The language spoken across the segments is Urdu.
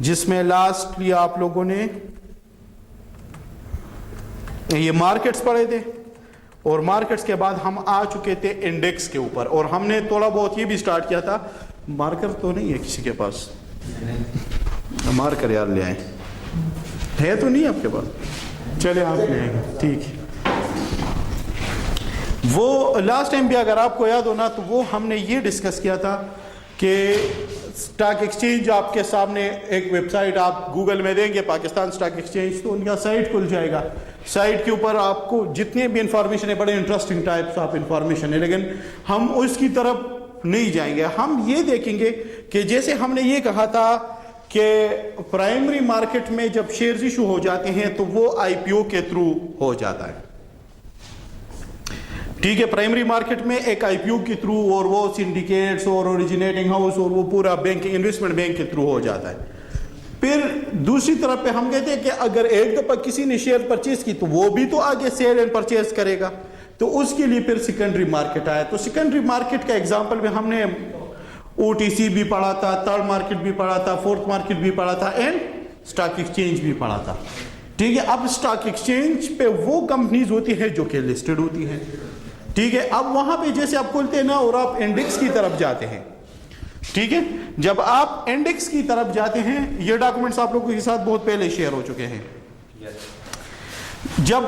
جس میں لاسٹلی آپ لوگوں نے یہ مارکیٹس پڑھے تھے، اور مارکیٹس کے بعد ہم آ چکے تھے انڈیکس کے اوپر، اور ہم نے تھوڑا بہت یہ بھی سٹارٹ کیا تھا. مارکر تو نہیں ہے کسی کے پاس؟ مارکر یار لے آئیں. ہے تو نہیں آپ کے پاس؟ چلے آپ لے آئیں گے، ٹھیک ہے. وہ لاسٹ ٹائم بھی اگر آپ کو یاد ہونا تو وہ ہم نے یہ ڈسکس کیا تھا کہ اسٹاک ایکسچینج آپ کے سامنے ایک ویب سائٹ آپ گوگل میں دیں گے پاکستان اسٹاک ایکسچینج، تو ان کا سائٹ کھل جائے گا. سائٹ کے اوپر آپ کو جتنے بھی انفارمیشن ہے، بڑے انٹرسٹنگ ٹائپس آف انفارمیشن ہے، لیکن ہم اس کی طرف نہیں جائیں گے. ہم یہ دیکھیں گے کہ جیسے ہم نے یہ کہا تھا کہ پرائمری مارکیٹ میں جب شیئرز ایشو ہو جاتے ہیں تو وہ آئی پی او کے تھرو ہو جاتا ہے. ٹھیک ہے، پرائمری مارکیٹ میں ایک آئی پی او کے تھرو، اور وہ سنڈیکیٹس اور اوریجنیٹنگ ہاؤس اور وہ پورا بینک، انویسٹمنٹ بینک کے تھرو ہو جاتا ہے. پھر دوسری طرف پہ ہم کہتے ہیں کہ اگر ایک دفعہ کسی نے شیئر پرچیز کی تو وہ بھی تو آگے سیل اینڈ پرچیز کرے گا، تو اس کے لیے پھر سیکنڈری مارکیٹ آیا. تو سیکنڈری مارکیٹ کا ایگزامپل میں ہم نے او ٹی سی بھی پڑھا تھا، تھرڈ مارکیٹ بھی پڑھا تھا، فورتھ مارکیٹ بھی پڑھا تھا، اینڈ اسٹاک ایکسچینج بھی پڑھا تھا. ٹھیک ہے، اب اسٹاک ایکسچینج پہ وہ کمپنیز ہوتی ہیں جو کہ لسٹڈ ہوتی ہیں. ٹھیک ہے، اب وہاں پہ جیسے آپ کھولتے ہیں نا اور آپ انڈیکس کی طرف جاتے ہیں. ٹھیک ہے، جب آپ انڈیکس کی طرف جاتے ہیں، یہ ڈاکومنٹس آپ لوگوں کے ساتھ بہت پہلے شیئر ہو چکے ہیں. جب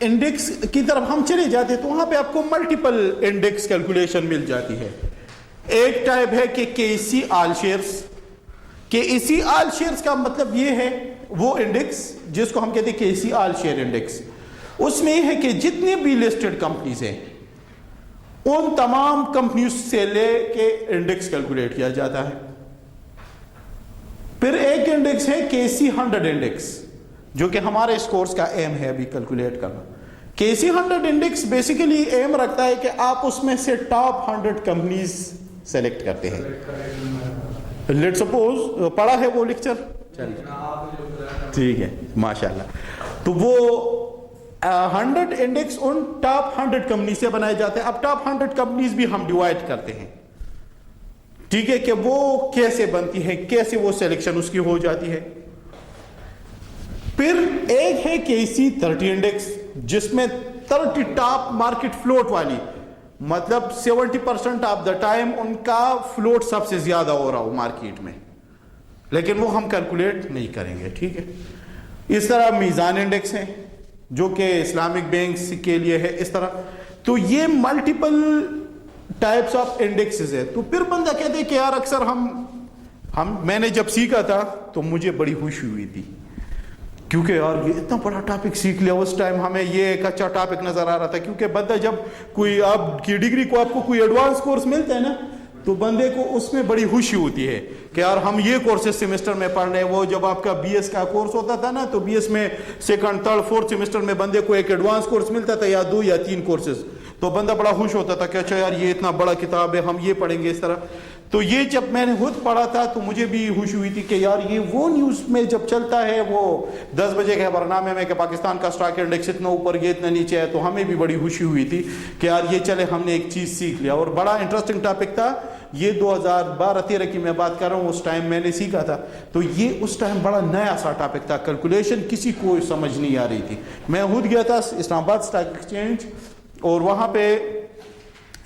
انڈیکس کی طرف ہم چلے جاتے ہیں تو وہاں پہ آپ کو ملٹیپل انڈیکس کیلکولیشن مل جاتی ہے. ایک ٹائپ ہے کہ کے سی آل شیئرس. کے سی آل شیئرس کا مطلب یہ ہے وہ انڈیکس جس کو ہم کہتے ہیں کے سی آل شیئر انڈیکس. اس میں یہ ہے کہ جتنے بھی لسٹڈ کمپنیز ہیں ان تمام کمپنیز سے لے کے انڈیکس کیلکولیٹ کیا جاتا ہے. پھر ایک انڈیکس ہے کے سی 100 انڈیکس، جو کہ ہمارے اس کورس کا ایم ہے ابھی کیلکولیٹ کرنا. کے سی 100 انڈیکس بیسیکلی ایم رکھتا ہے کہ آپ اس میں سے ٹاپ 100 کمپنیز سیلیکٹ کرتے ہیں. لیٹ سپوز پڑھا ہے وہ لیکچر، ٹھیک ہے ماشاء اللہ. تو وہ 100 انڈیکس ان ٹاپ 100 کمپنی سے بنائے جاتے ہیں. اب ٹاپ 100 کمپنیز بھی ہم ڈیوائڈ کرتے ہیں. ٹھیک ہے، کہ وہ کیسے بنتی ہے، کیسے وہ سلیکشن اس کی ہو جاتی ہے. پھر ایک ہے کے سی 30 انڈیکس، جس میں 30 ٹاپ مارکیٹ فلوٹ والی، مطلب 70% آف دا ٹائم ان کا فلوٹ سب سے زیادہ ہو رہا ہو مارکیٹ میں، لیکن وہ ہم کیلکولیٹ نہیں کریں گے. ٹھیک ہے، اس طرح میزان انڈیکس ہیں جو کہ اسلامک بینکس کے لیے ہے. اس طرح تو یہ ملٹیپل ٹائپس آف انڈیکسز ہے. تو پھر بندہ کہتے ہیں کہ یار اکثر میں نے جب سیکھا تھا تو مجھے بڑی خوشی ہوئی تھی، کیونکہ یار یہ اتنا بڑا ٹاپک سیکھ لیا. اس ٹائم ہمیں یہ ایک اچھا ٹاپک نظر آ رہا تھا، کیونکہ بندہ جب کوئی آپ کی ڈگری کو آپ کو کوئی ایڈوانس کورس ملتا ہے نا تو بندے کو اس میں بڑی خوشی ہوتی ہے کہ یار ہم یہ کورسز سیمسٹر میں پڑھ رہے ہیں. وہ جب آپ کا بی ایس کا کورس ہوتا تھا نا تو بی ایس میں سیکنڈ تھرڈ فورتھ سیمسٹر میں بندے کو ایک ایڈوانس کورس ملتا تھا، یا 2 یا 3 کورسز. تو بندہ بڑا خوش ہوتا تھا کہ اچھا یار یہ اتنا بڑا کتاب ہے، ہم یہ پڑھیں گے اس طرح. تو یہ جب میں نے خود پڑھا تھا تو مجھے بھی خوشی ہوئی تھی کہ یار یہ وہ نیوز میں جب چلتا ہے وہ 10 بجے کے خبرنامے میں کہ پاکستان کا اسٹاک انڈیکس اتنا اوپر یہ اتنا نیچے ہے، تو ہمیں بھی بڑی خوشی ہوئی تھی کہ یار یہ چلے ہم نے ایک چیز سیکھ لیا. اور بڑا انٹرسٹنگ ٹاپک تھا یہ. 2012-13 کی میں بات کر رہا ہوں، اس ٹائم میں نے سیکھا تھا. تو یہ اس ٹائم بڑا نیا سا ٹاپک تھا، کیلکولیشن کسی کو سمجھ نہیں آ رہی تھی. میں خود گیا تھا اسلام آباد اسٹاک ایکسچینج، اور وہاں پہ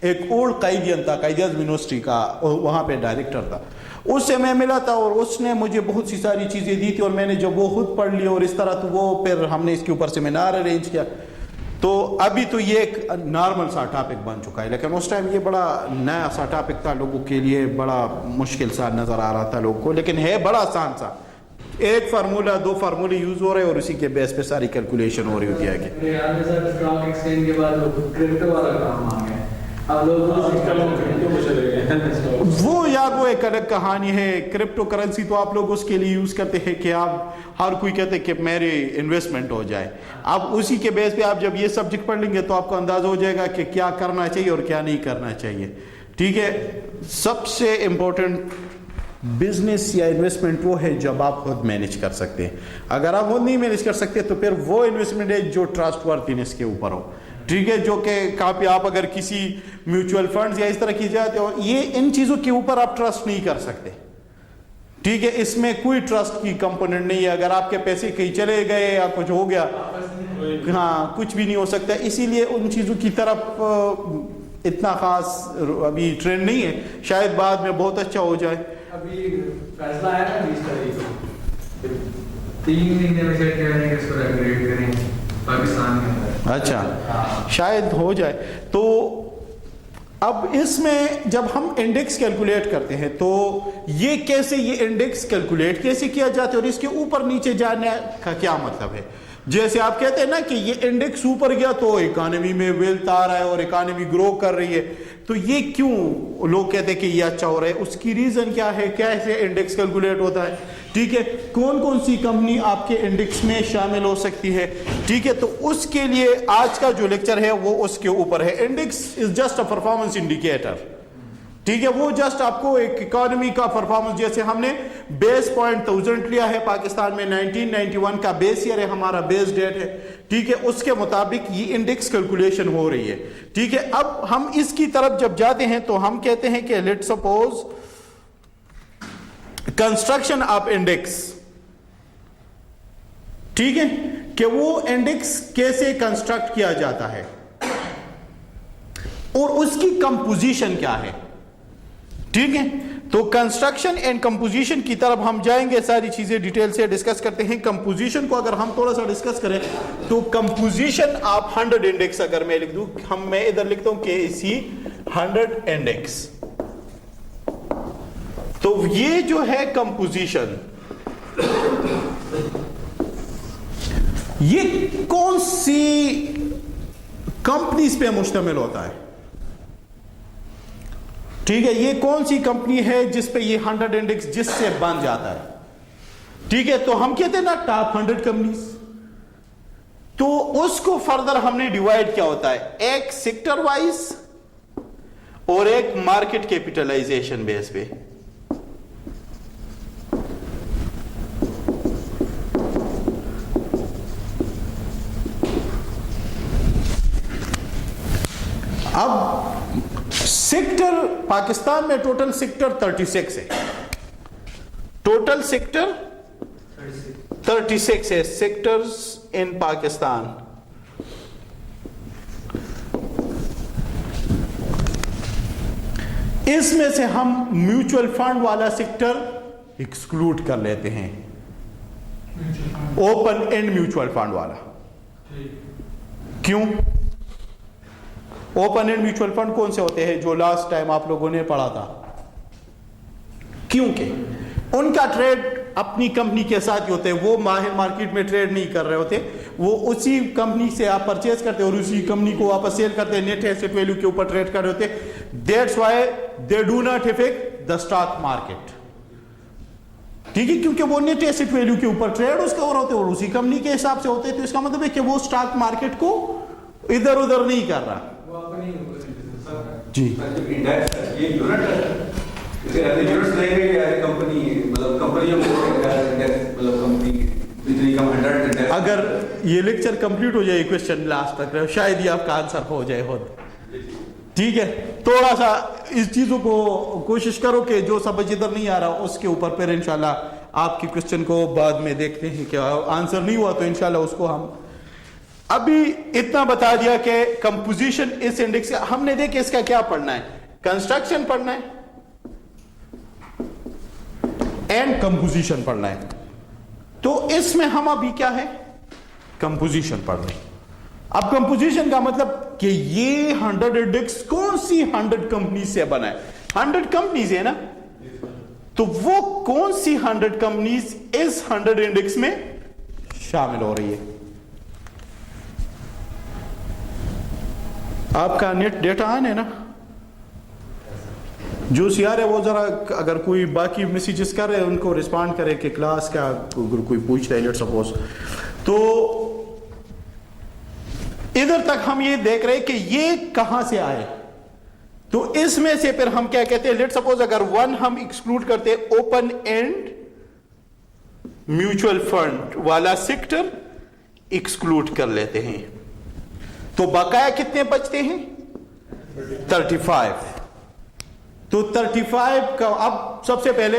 ایک اولڈ قائدین تھا، قائد اعظم یونیورسٹی کا، وہاں پہ ڈائریکٹر تھا. اس سے میں ملا تھا اور اس نے مجھے بہت سی ساری چیزیں دی تھی، اور میں نے جب وہ خود پڑھ لی اور اس طرح تو وہ پھر ہم نے اس کے اوپر سیمینار ارینج کیا. تو ابھی تو یہ ایک نارمل سا ٹاپک بن چکا ہے، لیکن اس ٹائم یہ بڑا نیا سا ٹاپک تھا، لوگوں کے لیے بڑا مشکل سا نظر آ رہا تھا لوگوں کو، لیکن ہے بڑا آسان سا. ایک فارمولہ 2 فارمولے یوز ہو رہے ہیں اور اسی کے بیس پہ ساری کیلکولیشن ہو رہی ہوتی ہے. وہ یار وہ ایک الگ کہانی ہے. کرپٹو کرنسی تو آپ لوگ اس کے لیے یوز کرتے ہیں کہ آپ ہر کوئی کہتے ہیں کہ میری انویسٹمنٹ ہو جائے. اب اسی کے بیس پہ آپ جب یہ سبجیکٹ پڑھ لیں گے تو آپ کو اندازہ ہو جائے گا کہ کیا کرنا چاہیے اور کیا نہیں کرنا چاہیے. ٹھیک ہے، سب سے امپورٹنٹ بزنس یا انویسٹمنٹ وہ ہے جب آپ خود مینیج کر سکتے ہیں. اگر آپ خود نہیں مینیج کر سکتے تو پھر وہ انویسٹمنٹ ہے جو ٹرسٹ وردینس کے اوپر ہو. ٹھیک ہے، جو کہ کافی آپ اگر کسی میوچول فنڈز یا اس طرح کی جاتے ہو، یہ ان چیزوں کے اوپر آپ ٹرسٹ نہیں کر سکتے. ٹھیک ہے, اس میں کوئی ٹرسٹ کی کمپوننٹ نہیں ہے. اگر آپ کے پیسے کہیں چلے گئے یا کچھ ہو گیا, ہاں کچھ بھی نہیں ہو سکتا. اسی لیے ان چیزوں کی طرف اتنا خاص ابھی ٹرینڈ نہیں ہے, شاید بعد میں بہت اچھا ہو جائے. ابھی فیصلہ آیا نا 20 تاریخ کو, 3 مہینے میں سے کہہ رہے ہیں کہ اس کو ریگولیٹ کریں پاکستان کے اندر. اچھا, شاید ہو جائے. تو اب اس میں جب ہم انڈیکس کیلکولیٹ کرتے ہیں تو یہ کیسے, یہ انڈیکس کیلکولیٹ کیسے کیا جاتا ہے اور اس کے اوپر نیچے جانے کا کیا مطلب ہے. جیسے آپ کہتے ہیں نا کہ یہ انڈیکس اوپر گیا تو اکانومی میں ویلتھ آ رہا ہے اور اکانومی گرو کر رہی ہے, تو یہ کیوں لوگ کہتے ہیں کہ یہ اچھا ہو رہا ہے, اس کی ریزن کیا ہے, کیسے انڈیکس کیلکولیٹ ہوتا ہے. ٹھیک ہے, کون کون سی کمپنی آپ کے انڈیکس میں شامل ہو سکتی ہے. ٹھیک ہے, تو اس کے لیے آج کا جو لیکچر ہے وہ اس کے اوپر ہے. Index is just a performance indicator. ٹھیک ہے, وہ جسٹ آپ کو ایک اکانومی کا پرفارمنس, جیسے ہم نے بیس پوائنٹ 1000 لیا ہے پاکستان میں, 1991 کا بیس ایئر ہے ہمارا, بیس ڈیٹ ہے. ٹھیک ہے, اس کے مطابق یہ انڈیکس کیلکولیشن ہو رہی ہے. ٹھیک ہے, اب ہم اس کی طرف جب جاتے ہیں تو ہم کہتے ہیں کہ let suppose construction of index. ٹھیک ہے, کہ وہ انڈیکس کیسے کنسٹرکٹ کیا جاتا ہے اور اس کی کمپوزیشن کیا ہے. ٹھیک ہے, تو کنسٹرکشن اینڈ کمپوزیشن کی طرف ہم جائیں گے, ساری چیزیں ڈیٹیل سے ڈسکس کرتے ہیں. کمپوزیشن کو اگر ہم تھوڑا سا ڈسکس کریں تو کمپوزیشن آپ 100 انڈیکس اگر میں لکھ دوں, میں ادھر لکھتا ہوں کہ اسی 100 انڈیکس, تو یہ جو ہے کمپوزیشن, یہ کون سی کمپنیز پہ مشتمل ہوتا ہے. ٹھیک ہے, یہ کون سی کمپنی ہے جس پہ یہ 100 انڈیکس جس سے بن جاتا ہے. ٹھیک ہے, تو ہم کہتے ہیں نا ٹاپ 100 کمپنیز, تو اس کو فردر ہم نے ڈیوائڈ کیا ہوتا ہے, ایک سیکٹر وائز اور ایک مارکیٹ کیپٹلائزیشن بیس پہ. اب سیکٹر پاکستان میں ٹوٹل سیکٹر 36 ہے, ٹوٹل سیکٹر 36 ہے سیکٹرز ان پاکستان. اس میں سے ہم میوچل فنڈ والا سیکٹر ایکسکلوڈ کر لیتے ہیں, اوپن اینڈ میوچل فنڈ والا. کیوں؟ اوپن اینڈ میوچل فنڈ کون سے ہوتے ہیں جو لاسٹ ٹائم آپ لوگوں نے پڑھا تھا, کیونکہ ان کا ٹریڈ اپنی کمپنی کے ساتھ ہی ہوتے ہیں, وہ باہر مارکیٹ میں ٹریڈ نہیں کر رہے ہوتے, وہ اسی کمپنی سے آپ پرچیز کرتے اور اسی کمپنی کو واپس سیل کرتے, نیٹ ایسٹ ویلیو کے اوپر ٹریڈ کر رہے ہوتے. That's why they do not affect the stock market. ٹھیک ہے, کیونکہ وہ نیٹ ایسٹ ویلیو کے اوپر ٹریڈ اس کا ہو رہا ہوتے اور اسی کمپنی کے حساب سے ہوتے, تو اس کا مطلب ہے کہ وہ اسٹاک مارکیٹ کو ادھر ادھر نہیں کر رہا. جی اگر یہ لیکچر کمپلیٹ ہو جائے کوشچن لاسٹ تک شاید یہ آپ کا آنسر ہو جائے خود. ٹھیک ہے, تھوڑا سا اس چیزوں کو کوشش کرو کہ جو سمجھ ادھر نہیں آ رہا اس کے اوپر پھر انشاءاللہ آپ کی کوشچن کو بعد میں دیکھتے ہیں کہ آنسر نہیں ہوا تو انشاءاللہ اس کو ہم ابھی اتنا بتا دیا کہ کمپوزیشن اس انڈیکس کا ہم نے دیکھا اس کا کیا پڑھنا ہے, کنسٹرکشن پڑھنا ہے اینڈ کمپوزیشن پڑھنا ہے. تو اس میں ہم ابھی کیا ہے, کمپوزیشن پڑھ رہے ہیں. اب کمپوزیشن کا مطلب کہ یہ 100 انڈیکس کون سی 100 کمپنی سے بنا ہے, 100 کمپنیز ہے نا, تو وہ کون سی 100 کمپنیز اس 100 انڈیکس میں شامل ہو رہی ہے. آپ کا نیٹ ڈیٹا آن ہے نا, جو سیار ہے وہ ذرا اگر کوئی باقی میسیجز کر رہے ہیں ان کو رسپانڈ کرے کہ کلاس کا اگر کوئی پوچھ رہے لیٹ سپوز. تو ادھر تک ہم یہ دیکھ رہے کہ یہ کہاں سے آئے, تو اس میں سے پھر ہم کیا کہتے ہیں, لیٹ سپوز اگر 1 ہم ایکسکلوڈ کرتے اوپن اینڈ میوچل فنڈ والا سیکٹر ایکسکلوڈ کر لیتے ہیں, تو بقایا کتنے بچتے ہیں 35. تو 35 کا اب سب سے پہلے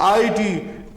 IT,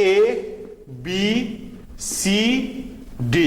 A B C D,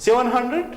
700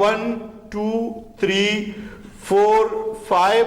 1 2 3 4 5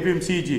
FMCG,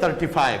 35।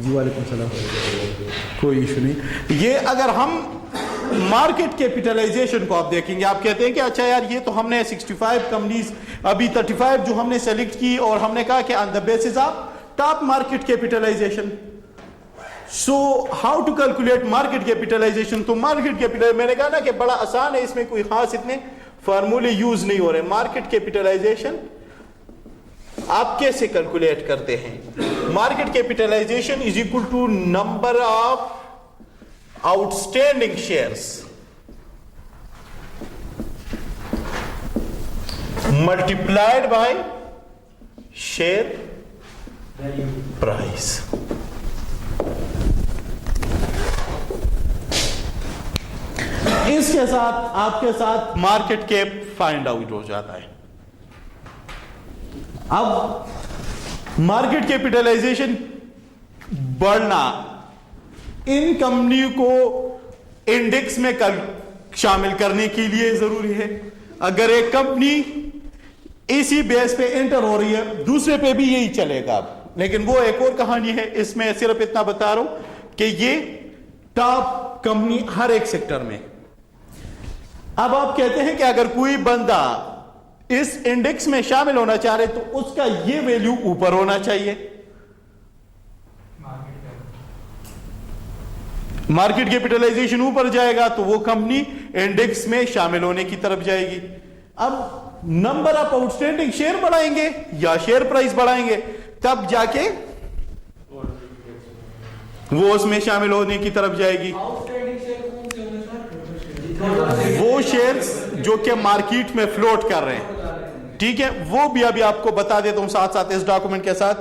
جی وعلیکم السلام. کوئی ایشو نہیں. یہ اگر ہم مارکیٹ کیپٹلائزیشن کو آپ دیکھیں گے, آپ کہتے ہیں کہ اچھا یار یہ تو ہم نے 65 کمپنیز ابھی 35 جو ہم نے سیلیکٹ کی اور ہم نے کہا کہ on the basis of top market capitalisation. So how to calculate market capitalisation. تو مارکیٹ کیپٹل میں نے کہا نا کہ بڑا آسان ہے, اس میں کوئی خاص اتنے فارمولے یوز نہیں ہو رہے. مارکیٹ کیپٹلائزیشن آپ کیسے کیلکولیٹ کرتے ہیں؟ Market capitalisation is equal to number of outstanding shares multiplied by share price. اس کے ساتھ آپ کے ساتھ مارکیٹ کیپ فائنڈ آؤٹ ہو جاتا ہے. اب مارکیٹ کیپٹلائزیشن بڑھنا ان کمپنی کو انڈیکس میں شامل کرنے کے لیے ضروری ہے. اگر ایک کمپنی اسی بیس پہ انٹر ہو رہی ہے دوسرے پہ بھی یہی چلے گا. لیکن وہ ایک اور کہانی ہے, اس میں صرف اتنا بتا رہا ہوں کہ یہ ٹاپ کمپنی ہر ایک سیکٹر میں. اب آپ کہتے ہیں کہ اگر کوئی بندہ اس انڈیکس میں شامل ہونا چاہ رہے تو اس کا یہ ویلیو اوپر ہونا چاہیے. مارکیٹ کیپٹلائزیشن اوپر جائے گا تو وہ کمپنی انڈیکس میں شامل ہونے کی طرف جائے گی. اب number of out standing share بڑھائیں گے یا شیئر پرائس بڑھائیں گے تب جا کے وہ اس میں شامل ہونے کی طرف جائے گی. وہ شیئرز جو کہ مارکیٹ میں فلوٹ کر رہے ہیں, ٹھیک ہے, وہ بھی ابھی آپ کو بتا دیتا ہوں ساتھ ساتھ اس ڈاکومنٹ کے ساتھ.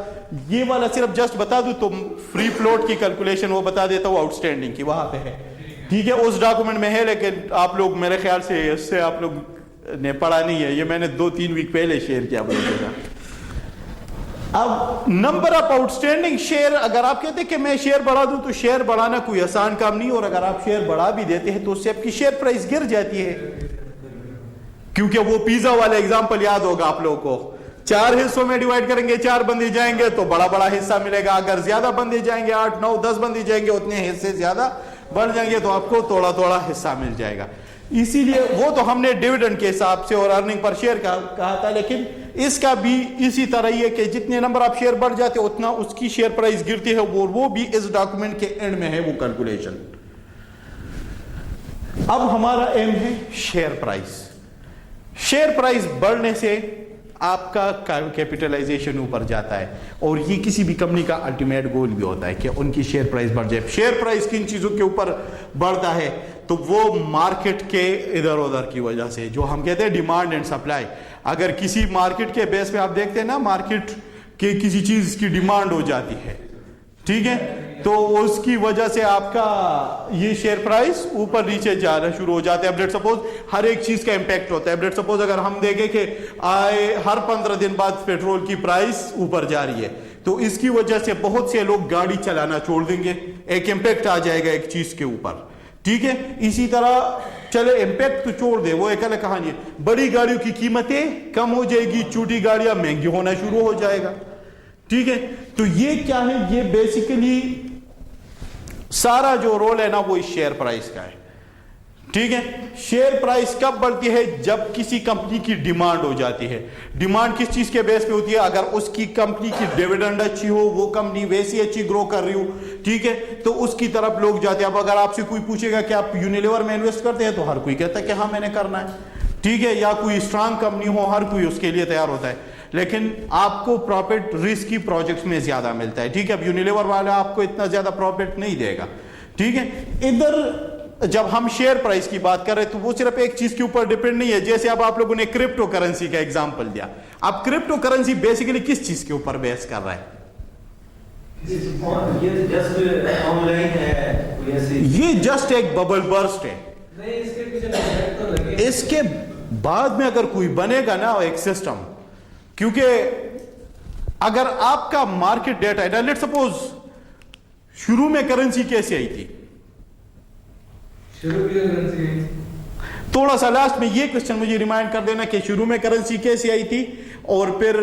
یہ والا صرف جسٹ بتا دوں تو فری فلوٹ کی کیلکولیشن وہ بتا دیتا ہوں آؤٹ اسٹینڈنگ کی, وہاں پہ ہے, ٹھیک ہے, اس ڈاکومنٹ میں ہے. لیکن آپ لوگ میرے خیال سے اس سے آپ لوگ نے پڑھا نہیں ہے, یہ میں نے 2-3 ویک پہلے شیئر کیا آپ لوگوں کا. اب number of out standing share, اگر آپ کہتے ہیں کہ میں شیئر بڑھا دوں تو شیئر بڑھانا کوئی آسان کام نہیں, اور اگر آپ شیئر بڑھا بھی دیتے ہیں تو اس سے آپ کی شیئر پرائس گر جاتی ہے. کیونکہ وہ پیزا والا ایگزامپل یاد ہوگا آپ لوگوں کو, 4 حصوں میں ڈیوائڈ کریں گے, 4 بندے جائیں گے تو بڑا بڑا حصہ ملے گا. اگر زیادہ بندے جائیں گے, 8, 9, 10 بندے جائیں گے, اتنے حصے زیادہ بڑھ جائیں گے تو آپ کو تھوڑا تھوڑا حصہ مل جائے گا. اسی لیے وہ تو ہم نے ڈیویڈنڈ کے حساب سے اور ارننگ پر شیئر کہا تھا, لیکن اس کا بھی اسی طرح ہی ہے کہ جتنے نمبر آپ شیئر بڑھ جاتے اتنا اس کی شیئر پرائس گرتی ہے, وہ بھی اس ڈاکومنٹ کے اینڈ میں ہے وہ کیلکولیشن. اب ہمارا ایم ہے شیئر پرائس. شیئر پرائس بڑھنے سے آپ کا کیپٹلائزیشن اوپر جاتا ہے, اور یہ کسی بھی کمپنی کا الٹیمیٹ گول بھی ہوتا ہے کہ ان کی شیئر پرائس بڑھ جائے. شیئر پرائس کن چیزوں کے اوپر بڑھتا ہے تو وہ مارکیٹ کے ادھر ادھر کی وجہ سے, جو ہم کہتے ہیں ڈیمانڈ اینڈ سپلائی. اگر کسی مارکیٹ کے بیس پہ آپ دیکھتے ہیں نا, مارکیٹ کے کسی چیز کی ڈیمانڈ ہو جاتی ہے, ٹھیک ہے, تو اس کی وجہ سے آپ کا یہ شیئر پرائس اوپر نیچے جانا شروع ہو جاتے ہیں. اب لیٹ سپوز ہر ایک چیز کا امپیکٹ ہوتا ہے. اب لیٹ سپوز اگر ہم دیکھیں کہ ہر 15 دن بعد پیٹرول کی پرائس اوپر جا رہی ہے تو اس کی وجہ سے بہت سے لوگ گاڑی چلانا چھوڑ دیں گے, ایک امپیکٹ آ جائے گا ایک چیز کے اوپر, ٹھیک ہے. اسی طرح چلے امپیکٹ تو چھوڑ دے, وہ ایک الگ کہانی ہے. بڑی گاڑیوں کی قیمتیں کم ہو جائے گی, چھوٹی گاڑیاں مہنگی ہونا شروع ہو جائے گا, ٹھیک ہے. تو یہ کیا ہے, یہ بیسیکلی سارا جو رول ہے نا وہ اس شیئر پرائس کا ہے, ٹھیک ہے. شیئر پرائس کب بڑھتی ہے؟ جب کسی کمپنی کی ڈیمانڈ ہو جاتی ہے. ڈیمانڈ کس چیز کے بیس پہ ہوتی ہے؟ اگر اس کی کمپنی کی ڈیویڈنڈ اچھی ہو, وہ کمپنی ویسی اچھی گرو کر رہی ہو, ٹھیک ہے, تو اس کی طرف لوگ جاتے ہیں. اب اگر آپ سے کوئی پوچھے گا کہ آپ یونیلیور میں انویسٹ کرتے ہیں تو ہر کوئی کہتا ہے کہ ہاں میں نے کرنا ہے, ٹھیک ہے. یا کوئی اسٹرانگ کمپنی ہو, ہر کوئی اس کے لیے تیار ہوتا ہے. لیکن آپ کو پروفٹ رسکی پروجیکٹس میں زیادہ ملتا ہے, ٹھیک ہے. اب یونیلیور والا آپ کو اتنا زیادہ پروفٹ نہیں دے گا, ٹھیک ہے. ادھر جب ہم شیئر پرائس کی بات کر رہے ہیں تو وہ صرف ایک چیز کے اوپر ڈیپینڈ نہیں ہے. جیسے اب آپ لوگوں نے کرپٹو کرنسی کا ایگزامپل دیا. اب کرپٹو کرنسی بیسیکلی کس چیز کے اوپر بیس کر رہا ہے؟ یہ جسٹ ایک ببل برسٹ ہے. اس کے بعد میں اگر کوئی بنے گا نا ایک سسٹم, کیونکہ اگر آپ کا مارکیٹ ڈیٹا ہے, لیٹ سپوز شروع میں کرنسی کیسے آئی تھی, تھوڑا سا لاسٹ میں یہ کوشچن مجھے ریمائنڈ کر دینا کہ شروع میں کرنسی کیسے آئی تھی, اور پھر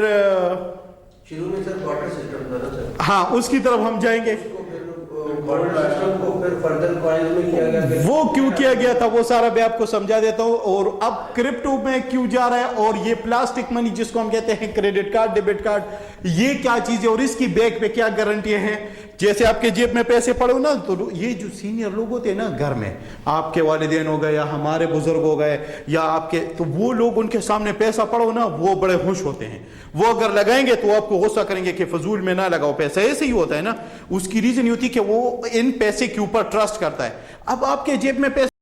شروع میں سر کوارٹر سسٹم تھا نا سر. ہاں اس کی طرف ہم جائیں گے. سسٹم کو پھر فردر کوائنز میں کیا گیا، وہ کیوں کیا گیا تھا وہ سارا میں آپ کو سمجھا دیتا ہوں. اور اب کرپٹو میں کیوں جا رہا ہے، اور یہ پلاسٹک منی جس کو ہم کہتے ہیں کریڈٹ کارڈ ڈیبٹ کارڈ، یہ کیا چیز ہے اور اس کی بیک پہ کیا گارنٹی ہیں. جیسے آپ کے جیب میں پیسے پڑے ہو نا، تو یہ جو سینئر لوگ ہوتے ہیں نا گھر میں، آپ کے والدین ہو گئے یا ہمارے بزرگ ہو گئے یا آپ کے، تو وہ لوگ ان کے سامنے پیسہ پڑو نا وہ بڑے خوش ہوتے ہیں. وہ اگر لگائیں گے تو آپ کو غصہ کریں گے کہ فضول میں نہ لگاؤ پیسہ. ایسے ہی ہوتا ہے نا. اس کی ریزن یہ ہوتی ہے کہ وہ ان پیسے کے اوپر ٹرسٹ کرتا ہے. اب آپ کے جیب میں پیسے